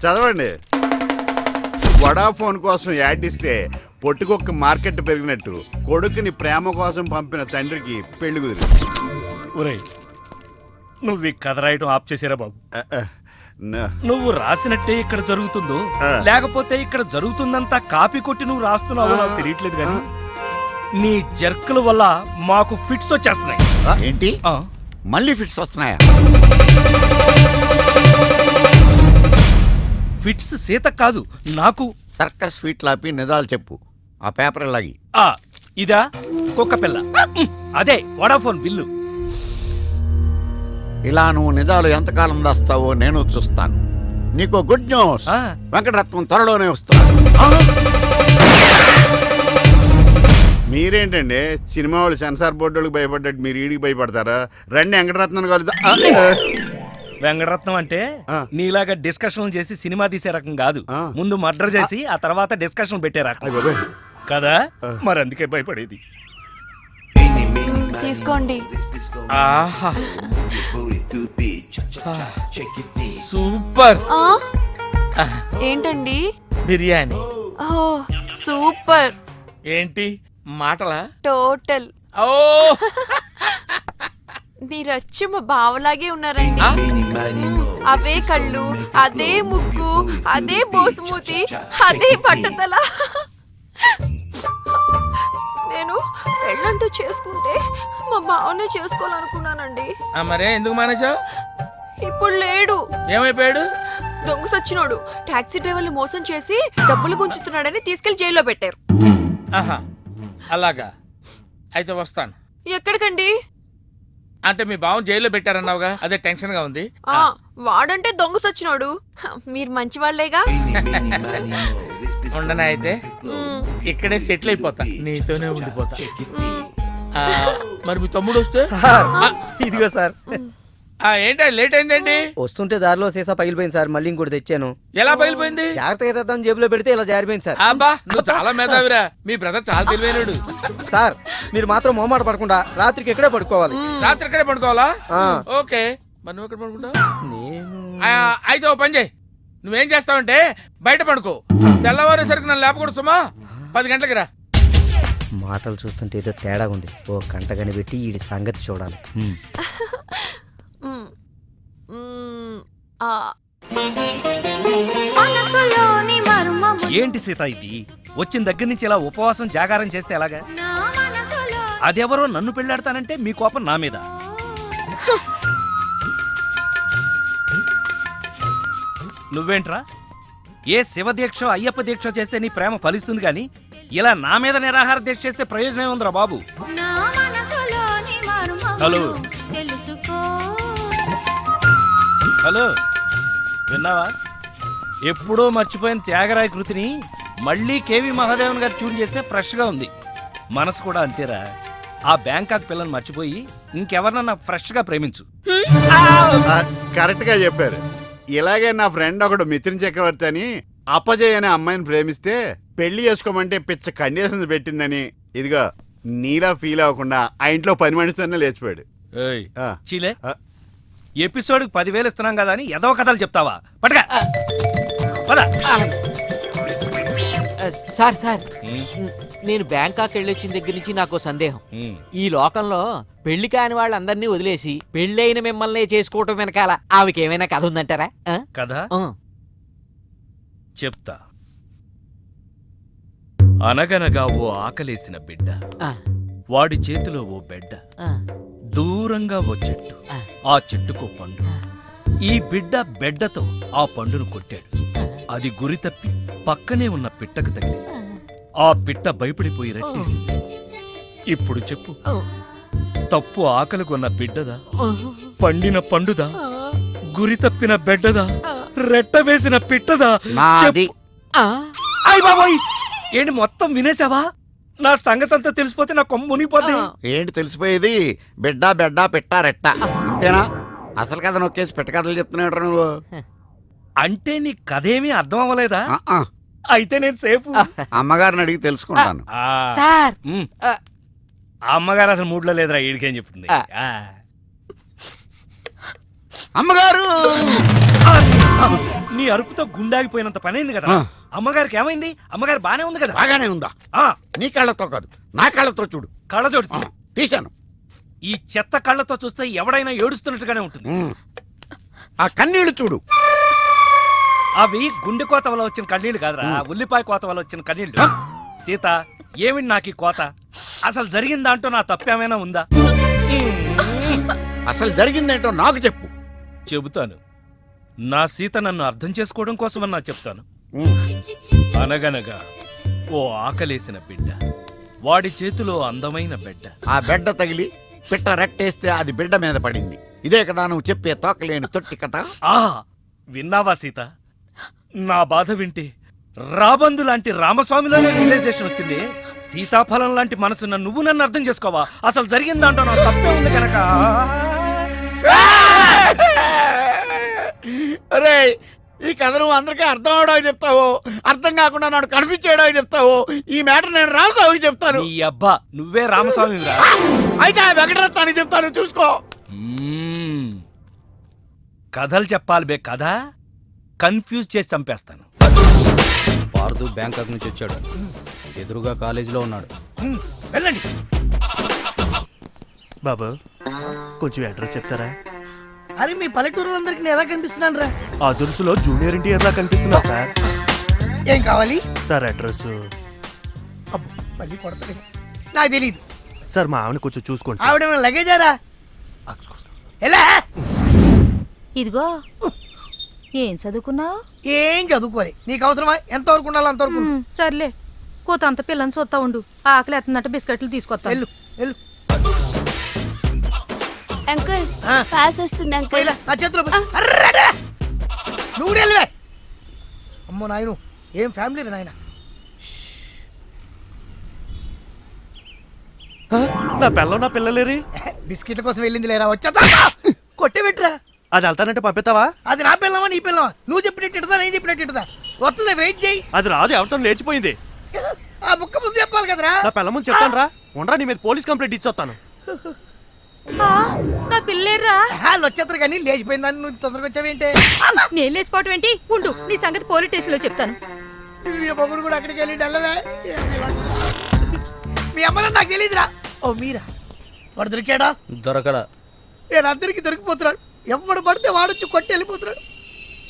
చదవండి. వడాఫోన్ కోసం యాడ్ ఇస్తే పొట్టుకొక్క మార్కెట్ పెరిగినట్టు కొడుకుని ప్రేమ కోసం పంపిన తండ్రికి పెళ్లి కుదిరింది. ఒరేయ్, నువ్వు ఈ కథ రాయటం ఆప్ చేసారా బాబు? నువ్వు రాసినట్టే ఇక్కడ జరుగుతుందో లేకపోతే ఇక్కడ జరుగుతుందంతా కాపీ కొట్టి నువ్వు రాస్తున్నావో నాకు తెలియట్లేదు కానీ నీ జర్కుల వల్ల మాకు ఫిట్స్ వచ్చేస్తున్నాయి. ఏంటి మళ్ళీ ఫిట్స్ వస్తున్నాయా? ఫిట్స్ సీత కాదు నాకు. సర్కస్ ఫీట్ లాపి నిజాలు చెప్పు. ఆ పేపర్ లాగి. ఇదా కుక్క పిల్ల, అదే వడాఫోన్ బిల్లు. ఇలా నువ్వు నిజాలు ఎంతకాలం దాస్తావో నేను చూస్తాను. నీకు గుడ్ న్యూస్, వెంకటరత్నం త్వరలోనే వస్తున్నాడు. మీరేంటండి సినిమా వాళ్ళు సెన్సార్ బోర్డు వాళ్ళకి భయపడ్డట్టు మీరు ఈడికి భయపడతారా? రండి వెంకటరత్నం కలుద్దాం. వెంకటరత్నం అంటే నీలాగా డిస్కషన్ చేసి సినిమా తీసే రకం కాదు. ముందు మర్డర్ చేసి ఆ తర్వాత డిస్కషన్ పెట్టే రకం కదా. మరి అందుకే భయపడేది. తీసుకోండి. సూపర్. ఏంటండి? బిర్యానీ. ఓ సూపర్. ఏంటి మాటలా? టోటల్. ఓ మీరచ్చి మా బావలాగే ఉన్నారండి. అవే కళ్ళు, అదే ముక్కు, అదే బోసుమూతి, అదే పట్టుదల. నేను పెళ్ళంటూ చేసుకుంటే మా బావనే చేసుకోవాలనుకున్నానండి. మరే ఎందుకు మానేశావు? ఇప్పుడు లేడు. ఏమైపోయాడు? దొంగ సచ్చినోడు టాక్సీ డ్రైవర్ని మోసం చేసి డబ్బులు గుంచుతున్నాడని తీసుకెళ్లి జైల్లో పెట్టారు. అలాగా, అయితే వస్తాను. ఎక్కడికండి? అంటే మీ బావని జైల్లో పెట్టారన్నావుగా, అదే టెన్షన్ గా ఉంది. వాడంటే దొంగ సచ్చినోడు, మీరు మంచి వాళ్ళేగా. ఉండనా అయితే ఇక్కడే సెటిల్ అయిపోతా, నీతోనే ఉండిపోతా. మరి మీ తమ్ముడు వస్తే? ఇదిగో సార్. ఏంటి లేట్ అయిందండి? వస్తుంటే దారిలో సీసా పగిలిపోయింది సార్, మళ్ళీ ఇంకోటి తెచ్చాను. ఎలా పగిలిపోయింది? జాగ్రత్తగా తెద్దాం జేబులో పెడితే ఇలా జారిపోయింది సార్. అబ్బా నువ్వు చాలా మేధావిరా. మీ బ్రదర్ చాలా తెలివైనడు. సార్ మీరు మాత్రం మొహమాట పడకుండా రాత్రికి ఎక్కడే పడుకోవాలి. రాత్రి ఎక్కడే పడుకోవాలా? ఓకే, మరి నువ్వు ఎక్కడ పడుకుంటావు? అయితే ఓ పని చేయి, నువ్వేం చేస్తావంటే బయట పడుకో. తెల్లవారేసరికి నన్ను లేపకూడదు సుమా. 10 గంటలకి రా. మాటలు చూస్తుంటే ఏదో తేడా ఉంది. ఓ గంట కనిపెట్టి ఈ సంగతి చూడాలి. ఏంటి సీత ఇది? వచ్చిన దగ్గర నుంచి ఇలా ఉపవాసం జాగారం చేస్తే ఎలాగా? అదెవరో నన్ను పెళ్ళాడతానంటే మీ కోపం నా మీద. నువ్వేంట్రా? ఏ శివ దీక్ష అయ్యప్ప దీక్ష చేస్తే నీ ప్రేమ ఫలిస్తుంది గాని ఇలా నా మీద నిరాహార దీక్ష చేస్తే ప్రయోజనం ఏముందిరా బాబు? హలో హలో, విన్నావా? ఎప్పుడో మర్చిపోయిన త్యాగరాయ కృతిని మళ్ళీ కేవి మహాదేవన్ గారు ట్యూన్ చేస్తే ఫ్రెష్ గా ఉంది. మనసు కూడా అంతేరా. ఆ బ్యాంకాక్ పిల్లని మర్చిపోయి ఇంకెవరన్నా ఫ్రెష్ గా ప్రేమించు. కరెక్ట్ గా చెప్పారు. ఇలాగే నా ఫ్రెండ్ ఒకడు మిథున్ చక్రవర్తి అని అపజయ్ అనే అమ్మాయిని ప్రేమిస్తే పెళ్లి చేసుకోమంటే పిచ్చ కండిషన్స్ పెట్టిందని ఇదిగో నీలా ఫీల్ అవ్వకుండా ఆ ఇంట్లో పని మనిషితోనే లేచిపోయాడు. ఏయ్, చీలే ఎపిసోడ్కి 10,000 ఇస్తున్నాం కదా అని ఏదో కథలు చెప్తావా? పట్టుగా పద. సార్ సార్ నేను బ్యాంకాక్ వెళ్ళొచ్చిన దగ్గర నుంచి నాకు సందేహం. ఈ లోకంలో పెళ్లి కాని వాళ్ళందరినీ వదిలేసి పెళ్ళైన మిమ్మల్ని చేసుకోవటం వెనకాల ఆమెకేమైనా కథ ఉందంటారా? కదా చెప్తా. అనగనగా ఓ ఆకలేసిన బిడ్డ, వాడి చేతిలో ఓ బెడ్డ, దూరంగా ఓ చెట్టు, ఆ చెట్టుకో పండు. ఈ బిడ్డ బెడ్డతో ఆ పండును కొట్టాడు. అది గురి తప్పి పక్కనే ఉన్న పిట్టకు తగిలింది. ఆ పిట్ట భయపడిపోయి రట్టేసింది. ఇప్పుడు చెప్పు, తప్పు ఆకలికొన్న బిడ్డదా, పండిన పండుదా, గురి తప్పిన బెడ్డదా, రెట్ట వేసిన పిట్టదా? అయ్ బాబోయ్, ఏంటి మొత్తం వినేసావా? నా సంగతంతా తెలిసిపోతే నా కొమ్ము మునిగిపోతే. ఏంటి తెలిసిపోయేది? బిడ్డ బెడ్డ పిట్ట రెట్ట అంతేనా? అసలు కథ నొక్కేసి పెట్ట కథలు చెప్తున్నాడు నువ్వు. అంటే నీ కథేమీ అర్థం అవ్వలేదా? అయితే నేను సేఫ్. అమ్మగారిని అడిగి తెలుసుకుంటాను. సార్ అమ్మగారు అసలు మూడ్లో లేదురా, ఈడికేం చెప్తుంది. అమ్మగారు నీ అరుపుతో గుండాగిపోయినంత పనైంది కదా. అమ్మగారికి ఏమైంది? అమ్మగారు బానే ఉంది కదా? బాగానే ఉందా? నీ కళ్ళతో కాదు, నా కళ్ళతో చూడు. కళ్ళజోడు తీశాను. ఈ చెత్త కళ్ళతో చూస్తే ఎవడైనా ఏడుస్తున్నట్టుగానే ఉంటుంది. ఆ కన్నీళ్లు చూడు. అవి గుండె కోత వల్ల వచ్చిన కన్నీళ్లు కాదురా, ఉల్లిపాయ కోత వల్ల వచ్చిన కన్నీళ్లు. సీత, ఏమిటి నాకు ఈ కోత? అసలు జరిగిన దాంట్లో నా తప్పేమైనా ఉందా? అసలు జరిగిందేంటో నాకు చెప్పు. చెబుతాను. నా సీత నన్ను అర్థం చేసుకోవడం కోసమన్నా చెప్తాను. అనగనగా ఓ ఆకలేసిన బిడ్డ, వాడి చేతిలో అందమైన బిడ్డ. ఆ బిడ్డ తగిలి పిట్ట రెట్టేస్తే అది బిడ్డ మీద పడింది. ఇదే కదా నువ్వు చెప్పే తోకలేని తొట్టి కథ? విన్నావా సీత? నా బాధ వింటే రాబందు లాంటి రామస్వామిలోనే రియలైజేషన్ వచ్చింది. సీతాఫలం లాంటి మనసున్న నువ్వు నన్ను అర్థం చేసుకోవా? అసలు జరిగిన దాంట్లో నా తప్పే ఉంది కనుక. అరే, ఈ కథ నువ్వు అందరికీ అర్థం అవడానికి చెప్తావు, అర్థం కాకుండా నాడు కన్ఫ్యూజ్ చేయడానికి చెప్తావు. ఈ మ్యాటర్ నేను రామస్వామికి చెప్తాను. ఈ అబ్బా, నువ్వే రామస్వామి. అయితే ఆ వెంకటరత్నానికి చెప్తాను, చూసుకో. కథలు చెప్పాలి బే, కథ కన్ఫ్యూజ్ చేసి చంపేస్తాను. పార్దు బ్యాంకాక్ నుంచి వచ్చాడు, ఎదురుగా కాలేజీలో ఉన్నాడు. వెళ్ళండి. బాబు, కొంచెం అడ్రస్ చెప్తారా? అరే, మీ పల్లెటూరులందరికీ నేను ఎలా కనిపిస్తున్నాను రా? ఆ దురుసులో జూనియర్ ఎన్టీఆర్ లా కనిపిస్తున్నా సార్. ఏం కావాలి సార్? అడ్రస్. అబ్బో, మళ్ళీ కొడతాడు. నాకు తెలీదు సార్, మా ఆవిడ కొంచెం చూసుకోండి. ఆవిడేమైనా లగేజారా? ఎలా? ఇదిగో, ఏం చదువుకున్నావు? ఏం చదువుకోలే. నీకు అవసరమా? ఎంతవరకు ఉండాలో అంతవరకు. సర్లే, కోత అంత పిల్లని చూస్తా ఉండు. ఆకలి ఎత్తున్నట్టు బిస్కెట్లు తీసుకొస్తా. వెళ్ళు వెళ్ళు. అంకుల్, పాస్ వస్తుంది అంకుల్. నా చేతిలో అర్రడా! నువ్వు వెళ్ళవే. అమ్మో నాయను, ఏం ఫ్యామిలీ రా నాయన. నా పిల్ల, నా పిల్లలేరి బిస్కెట్ల కోసం వెళ్ళింది లేరా? వచ్చా కొట్టే పెట్టరా. అది వెళ్తానంటే పంపిస్తావా? అది నా పిల్లవా నీ పిల్లవా? నువ్వు చెప్పినట్టు ఇడదా, నేను చెప్పినట్టు ఇడదా? వస్తుందా? వెయిట్ చేయి. అది రాదు, ఎవరితో లేచిపోయింది. ఆ బుక్క ముందు చెప్పాలి కదరా. నా పిల్ల ముందు చెప్తాను రా. ఉండరా, నీ మీద పోలీస్ కంప్లైంట్ ఇచ్చొస్తాను. నా పిల్లేర్రా. వాళ్ళు వచ్చేస్తారు కానీ లేచిపోయిందని నువ్వు తొందరగా వచ్చావేంటే? నేను లేచిపోవటం ఏంటి? ఉండు, నీ సంగతి పోలీస్ స్టేషన్ లో చెప్తాను. మొగుడు కూడా అక్కడికి వెళ్ళి డల్లవే. మీ అమ్మ నాకు తెలియదురా. ఓ మీరా? వాడు దొరికాడా? దొరకడా? నేను అందరికి దొరికిపోతున్నాడు. ఎవడు పడితే వాడొచ్చి కొట్టి వెళ్ళిపోతున్నాడు.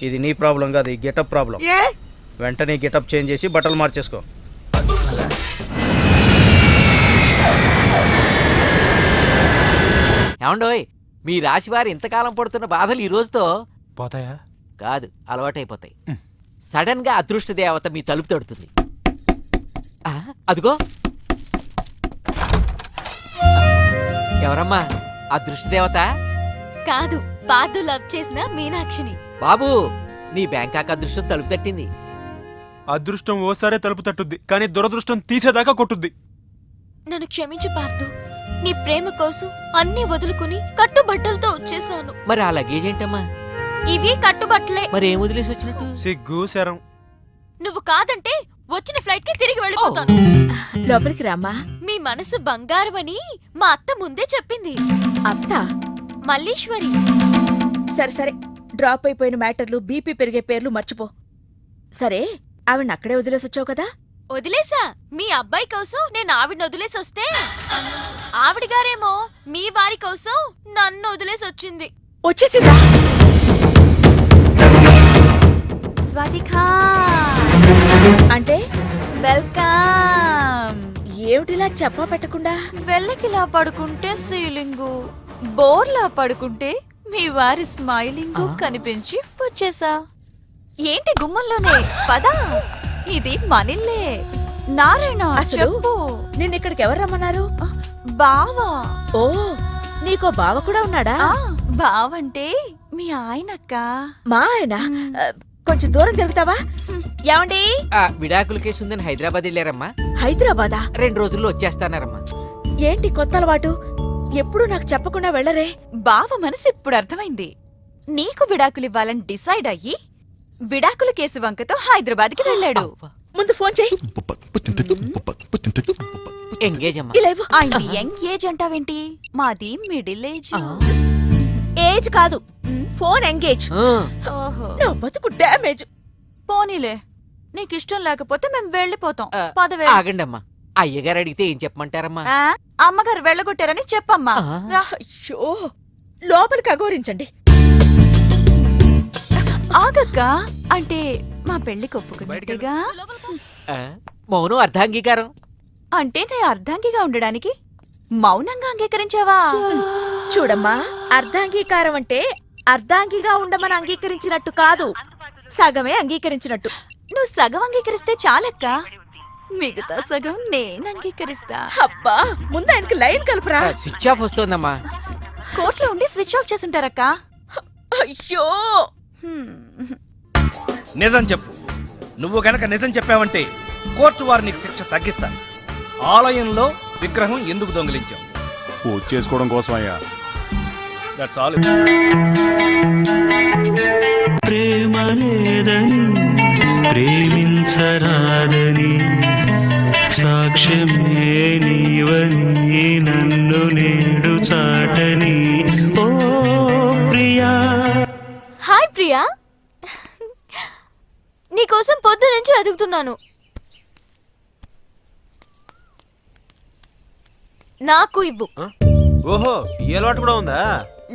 ఇది నీ ప్రాబ్లం కాదు, ఈ గెటప్ ప్రాబ్లం. ఏ? వెంటనే గెటప్ చేంజ్ చేసి బట్టలు మార్చేసుకో. ఏమండోయ్, మీ రాశివారు ఇంతకాలం పడుతున్న బాధలు ఈ రోజుతో పోతాయా? కాదు, అలవాటైపోతాయి. సడన్ గా అదృష్ట దేవత మీ తలుపు తడుతుంది. అదిగో, ఎవరమ్మా అదృష్ట దేవత? కాదు, పాదు లవ్ చేసిన మీనాక్షిని. బాబు, నీ బ్యాంకాక్ అదృష్టం తలుపు తట్టింది. అదృష్టం ఓసారే తలుపు తట్టుద్ది, కానీ దురదృష్టం తీసేదాకా కొట్టుద్ది. నన్ను క్షమించు పార్థు. నీ ప్రేమ కోసం అన్నీ వదులుకుని కట్టుబట్టలతో వచ్చేసాను. మరి ఆ లగేజ్ ఏంటమ్మా? ఇవి కట్టుబట్టలే. మరి ఏం వదిలేసి వచ్చినట్టు? సిగ్గు శరం. నువ్వు కాదంటే వచ్చిన ఫ్లైట్ కి తిరిగి వెళ్ళిపోతాను. లోపలికి రామ్మా. మీ మనసు బంగారమని మా అత్త ముందే చెప్పింది. అత్త మల్లీశ్వరి. సరే సరే, డ్రాప్ అయిపోయిన మ్యాటర్లు, బీపీ పెరిగే పేర్లు మర్చిపో. సరే, ఆవిడ అక్కడే వదిలేసి వచ్చావు కదా? వదిలేసా. మీ అబ్బాయి కోసం నేను ఆవిడని వదిలేసి వస్తే ఆవిడ గారేమో మీ వారి కోసం నన్ను వదిలేసి వచ్చింది. వచ్చేసిందా? స్వాతికా అంటే వెల్కమ్. ఏమిటిలా చెప్పా పెట్టకుండా? వెళ్ళకిలా పడుకుంటే సీలింగు, బోర్లా పడుకుంటే మీ వారి స్మైలింగు కనిపించి వచ్చేసా. ఏంటి గుమ్మంలోనే? పదా, ఇది మనిల్లే. నారాయణ చెప్పు, నిన్నిక్కడికి ఎవరు రమ్మన్నారు? బావా. ఓ, నీకో బావ కూడా ఉన్నాడా? బావంటే మీ ఆయనక్క. మా ఆయన? కొంచెం దూరం తిరుగుతావా? ఏమండి? విడాకుల కేసు ఉందని హైదరాబాద్ వెళ్ళారమ్మా. హైదరాబాదా? 2 రోజుల్లో వచ్చేస్తానారమ్మా. ఏంటి కొత్త అలవాటు? ఎప్పుడు నాకు చెప్పకుండా వెళ్ళరే? బావ మనసు ఇప్పుడు అర్థమైంది. నీకు విడాకులివ్వాలని డిసైడ్ అయ్యి విడాకుల కేసు వంకతో హైదరాబాద్కి వెళ్ళాడు. ముందు ఫోన్ చేయి. ఎంగేజ్ అమ్మా. ఆయన యంగ్ ఏజ్ అంటావేంటి? మాది మిడిల్ ఏజ్. ఏజ్ కాదు, ఫోన్ ఎంగేజ్. నా బతుకు డ్యామేజ్. పోనీలే, నీకిష్టం లేకపోతే మేము వెళ్ళిపోతాం. పదవే. ఆగండి అమ్మా, అయ్యగారు అడిగితే ఏం చెప్పమంటారమ్మా? అమ్మగారు వెళ్ళగొట్టారని చెప్పమ్మా. అయ్యో, లోపలికి అఘోరించండి. ఆగక్క, అంటే మా పెళ్లికి ఒప్పుకున్నట్టుగా. మౌనం అర్ధాంగీకారం. అంటే నే అర్ధాంగిగా ఉండడానికి మౌనంగా అంగీకరించావా? చూడమ్మా, అర్ధాంగీకారం అంటే అర్ధాంగిగా ఉండమని అంగీకరించినట్టు కాదు, సగమే అంగీకరించినట్టు. నువ్వు సగం అంగీకరిస్తే చాలక్క, మిగతా సగం నేను అంగీకరిస్తా. అబ్బా, ముందు ఆయనకి లైన్ కలుపురా. స్విచ్ ఆఫ్ వస్తోందమ్మా. కోర్టులో ఉండి స్విచ్ ఆఫ్ చేసుంటారక్క. అయ్యో, నిజం చెప్పు. నువ్వు గనక నిజం చెప్పావంటే కోర్టు వారు నీకు శిక్ష తగ్గిస్తారు. ఆలయంలో విగ్రహం ఎందుకు దొంగిలించావు? పూజ చేసుకోవడం కోసం అయ్యా. That's all. ప్రేమ లేదని ప్రేమించరాదని సాక్ష్యమే నీవని నన్ను నేడు చాటని. ఓ ప్రియా. హాయ్ ప్రియా, నీకోసం పొద్దు నుంచి వెతుకుతున్నాను. నాకు ఇవ్వు. ఓహో, ఈ అలవాటు కూడా ఉందా?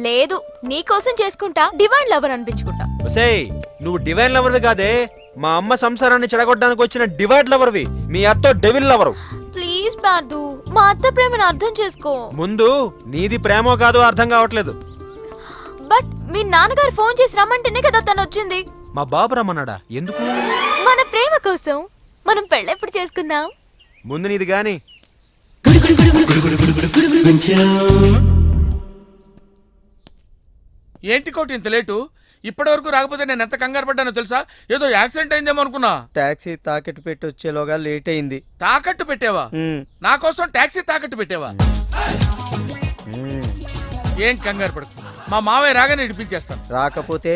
లేదు, నీకోసం చేసుకుంటా, డివైన్ లవర్ అనిపించుకుంటా. ఒసేయ్, నువ్వు డివైన్ లవర్వి కాదే, మా అమ్మ సంసారాన్ని చెడగొట్టడానికి వచ్చిన డివైడ్ లవర్వి. మీ అత్తో డెవిల్ లవరు. ప్లీజ్ పార్దు, మా అత్త ప్రేమను అర్థం చేసుకో. ముందు నీది ప్రేమో కాదో అర్థం కావట్లేదు. బట్ మీ నాన్నగారు ఫోన్ చేసి రమ్మంటేనే కదా తను వచ్చింది. మా బాబు రమ్మన్నాడా? ఎందుకు? మన ప్రేమ కోసం. మనం పెళ్ళెప్పుడు చేసుకుందాం? ముందు నీది గాని. ఏంటి కోటి ఇంత లేటు? ఇప్పటి వరకు రాకపోతే నేను ఎంత కంగారు పడ్డానో తెలుసా? ఏదో యాక్సిడెంట్ అయిందేమో అనుకున్నా. టాక్సీ తాకట్టు పెట్టి వచ్చేలోగా లేట్ అయింది. తాకట్టు పెట్టావా? నా కోసం టాక్సీ తాకట్టు పెట్టావా? ఏం కంగారు పడకు, మా మావయ్య రాగానే ఇడిపించేస్తాను. రాకపోతే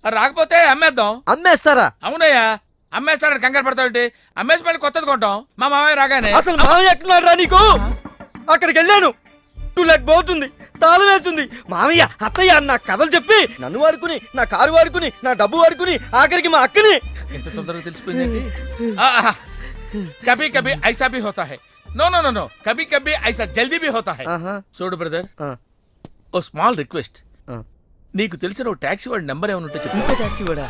రాకపోతే అమ్మేద్దాం. అమ్మేస్తారా? అవునయ్యా, అమ్మేస్తాడని కంగారు పడతావుంటే అమ్మేసి మళ్ళీ కొత్తది కొంటాం మా మావయ్య రాగానే. అసలు మామయ్య ఎక్కడున్నాడు రా నీకు? అక్కడికి వెళ్ళాను, టూలెట్ పోతుంది, తాళం వేస్తుంది. మామయ్య అత్తయ్య నా కథలు చెప్పి నన్ను వాడుకుని, నా కారు వాడుకుని, నా డబ్బు వాడుకుని, ఆఖరికి మా అక్కని. ఎంత తొందరగా తెలిసిపోయిందండి. కభీ కభీ ఐసా భీ హోతా హై. నో నో నో నో, కభీ కభీ ఐసా జల్దీ భీ హోతా హై. చూడు బ్రదర్, ఓ స్మాల్ రిక్వెస్ట్. నీకు తెలిసిన ఓ టాక్సీ వాడి నెంబర్ ఏమైనా ఉంటే చెప్పు. టాక్సీ వాడా?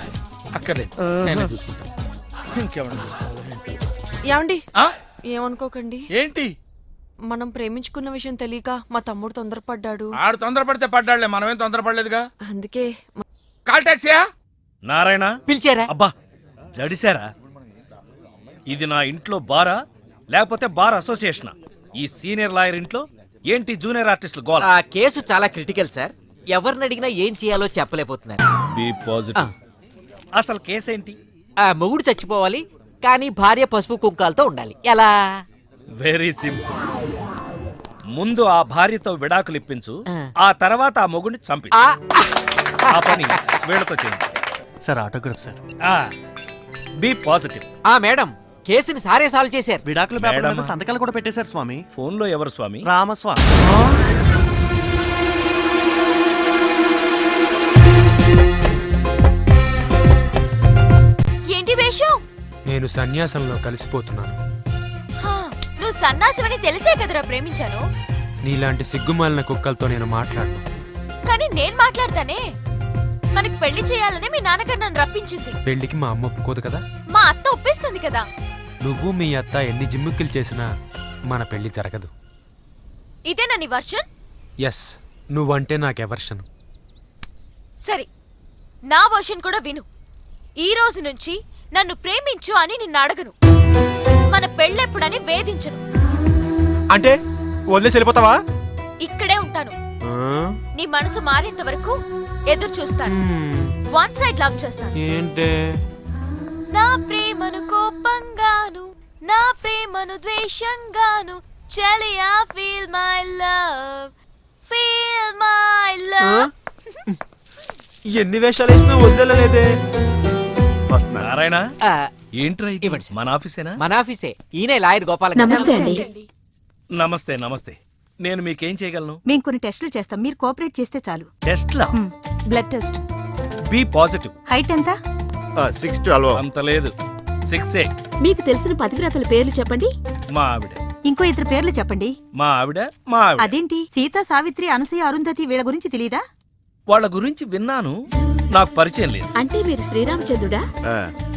అక్కర్లేదు, నేనే చూసుకుంటా. ఇంకేమన్నా ఏమండి? ఏమనుకోకండి. ఏంటి? మనం ప్రేమించుకున్న విషయం తెలియక మా తమ్ముడు తొందరపడ్డాడు. ఆడు తొందరపడితే పడ్డాడులే, మనమేం తొందరపడలేదుగా. అందుకే కాల్ టాక్సీయా? నారాయణ పిలిచారా? అబ్బా, జడిసారా? ఇది నా ఇంట్లో బారా లేకపోతే బార్ అసోసియేషనా? ఈ సీనియర్ లాయర్ ఇంట్లో ఏంటి జూనియర్ ఆర్టిస్టులు గోల? ఆ కేసు చాలా క్రిటికల్ సార్. ఎవరిని అడిగినా ఏం చేయాలో చెప్పలేకపోతున్నారు. Be positive. అసలు కేసేంటి? ఆ మొగుడు చచ్చిపోవాలి, కానీ భార్య పసుపు కుంకాలతో ఉండాలి. ఎలా? Very simple. ముందు ఆ భార్యతో విడాకులు ఇప్పించు, ఆ తర్వాత ఆ మొగుడిని చంపి ఆ పని వీళ్ళతో చేయండి. Sir autograph sir. Be positive. Madam, కేసుని సారే సాల్వ్ చేశారు. విడాకుల పేపర్ మీద సంతకాలు కూడా పెట్టేశారు స్వామి. ఫోన్ లో ఎవరు స్వామి? రామస్వామి. ఏంటి వేషం? నేను సన్యాసంలో కలిసిపోతున్నాను. నువ్వు సన్నాసివని తెలిసే కదరా ప్రేమించాను. నీలాంటి సిగ్గుమాలిన కుక్కలతో నేను మాట్లాడను. కానీ నేను మాట్లాడతానే. మనకి పెళ్లి చేయాలని మీ నాన్నగారు నన్ను రప్పించింది. పెళ్లికి మా అమ్మ ఒప్పుకోదు కదా. మా అత్త ఒప్పిస్తుంది కదా. నువ్వు మీ అత్త ఎన్ని జిమ్ముక్కులు చేసినా మన పెళ్లి జరగదు. ఇదేనా నీ వర్షన్? ఎస్, నువ్వంటే నాకు ఎవర్షను. సరే, నా వర్షన్ కూడా విను. ఈ రోజు నుంచి నన్ను ప్రేమించు అని నిన్ను అడగను. మన పెళ్ళెప్పుడని వేధించను. అంటే వదిలేసి వెళ్ళిపోతావా? ఇక్కడే ఉంటాను. నీ మనసు మారేంత వరకు ఎదురు చూస్తాను. వన్ సైడ్ లవ్ చేస్తాను. ఏంటే? నా ప్రేమను కోపంగాను, నా ప్రేమను ద్వేషంగాను, చెలియా feel my love, feel my love. ఎన్ని వేషాలు వేసినా వదిలేదే. నారాయణ, ఆ, ఏంట్రా ఇది? ఇవ్వండి సార్. మన ఆఫీసేనా? మన ఆఫీసే. ఈయనే లాయర్ గోపాల. నమస్తే అండి. నమస్తే నమస్తే. నేను మీకేం చేయగలను? మేము కొన్ని టెస్టులు చేస్తాం, మీరు కోఆపరేట్ చేస్తే చాలు. టెస్ట్లా? Blood test. B positive. Height ఎంత? 6'12". అంత లేదు, 6'8". మీకు తెలిసిన పతివ్రతల పేర్లు చెప్పండి. మా ఆవిడ. ఇంకో ఇద్దరు పేర్లు చెప్పండి. మా ఆవిడ, మా ఆవిడ. అదేంటి, సీత, సావిత్రి, అనసూయ, అరుంధతి వీళ్ళ గురించి తెలీదా? వాళ్ళ గురించి విన్నాను, నాకు పరిచయం లేదు. అంటే మీరు శ్రీరామచంద్రుడా?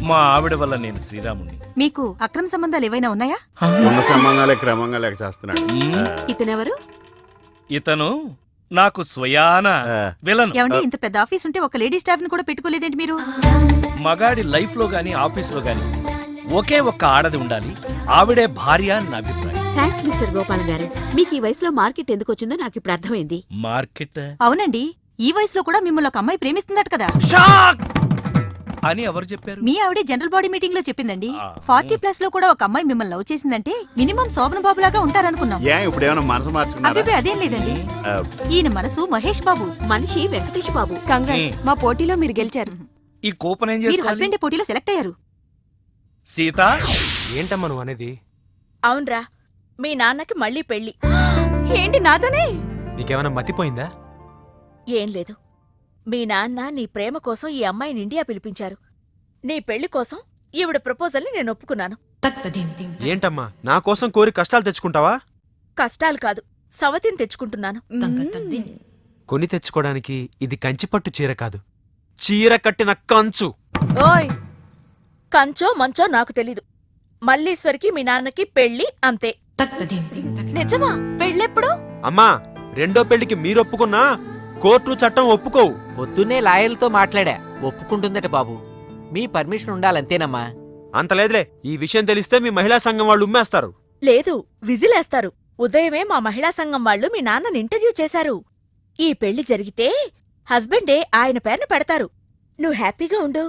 మా ఆవిడ వల్ల నేను శ్రీరాముణ్ణి. మీకు అక్రమ సంబంధాలు ఏవైనా ఉన్నాయా? ఉన్న సంబంధాలే క్రమంగా లేక చేస్తున్నాడు. ఇతనెవరు? ఇతను నాకు స్వయాన విలను. ఏమండి, ఇంత పెద్ద ఆఫీస్ ఉంటే ఒక లేడీ స్టాఫ్ ని కూడా పెట్టుకోలేదేంటి మీరు? మగాడి లైఫ్ లో గాని ఆఫీస్ లో గాని ఒకే ఒక్క ఆడది ఉండాలి, ఆవిడే భార్య అని నా అభిప్రాయం. థ్యాంక్స్ మిస్టర్ గోపాల్ గారు. మీకు ఈ వయసులో మార్కెట్ ఎందుకు వచ్చిందో నాకు ఇప్పుడు అర్థమైంది. మార్కెట్? అవునండి, ఈ వయసులో కూడా మిమ్మల్ని ఒక అమ్మాయి ప్రేమిస్తుందట కదా. అని ఎవరు చెప్పారు? మీ ఆవిడే జనరల్ బాడీ మీటింగ్ లో చెప్పిందండి. 40+ లో కూడా ఒక అమ్మాయి మిమ్మల్ని లవ్ చేసిందంటే మినిమం శోభన బాబు లాగా ఉంటారనుకున్నాం. ఇప్పుడు ఏమైనా మనసు మార్చుకున్నారా? అభిపే అదేం లేదండి. ఈయన మనసు మహేష్ బాబు, మనిషి వెంకటేష్ బాబు. కంగ్రాట్స్, మా పోటీలో మీరు గెలిచారు. ఈ కూపన్ ఏం మీరు చేసుకోవాలి? హస్బెండ్ పోటీలో సెలెక్ట్ అయ్యారు. సీత, ఏంటమ్మా నువ్వు అనేది? అవునరా, మీ నాన్నకి మళ్ళీ పెళ్లి. ఏంటి నాతోనే? నీకేమైనా మతిపోయిందా? ఏం లేదు, మీ నాన్న నీ ప్రేమ కోసం ఈ అమ్మాయిని ఇండియా పిలిపించారు. నీ పెళ్లి కోసం ఈవిడ ప్రపోజల్ని నేను ఒప్పుకున్నాను. ఏంటమ్మా, నా కోసం కోరి కష్టాలు తెచ్చుకుంటావా? కష్టాలు కాదు, సవతిని తెచ్చుకుంటున్నాను. కొని తెచ్చుకోవడానికి ఇది కంచిపట్టు చీర కాదు, చీర కట్టిన కంచు. ఓయ్, కంచో మంచో నాకు తెలీదు. మల్లీశ్వరికి మీ నాన్నకి పెళ్లి, అంతే. నిజమా? పెళ్ళెప్పుడు? అమ్మా, రెండో పెళ్లికి మీరు ఒప్పుకున్నా కోర్టు చట్టం ఒప్పుకోవు. పొద్దున్నే లాయర్లతో మాట్లాడా, ఒప్పుకుంటుందట బాబు. మీ పర్మిషన్ ఉండాలంతేనమ్మా. అంత లేదులే, ఈ విషయం తెలిస్తే మీ మహిళా సంఘం వాళ్ళు ఉమ్మేస్తారు. లేదు, విజిలేస్తారు. ఉదయమే మా మహిళా సంఘం వాళ్ళు మీ నాన్నని ఇంటర్వ్యూ చేశారు. ఈ పెళ్లి జరిగితే హస్బెండే ఆయన పేరున పెడతారు. నువ్వు హ్యాపీగా ఉండు.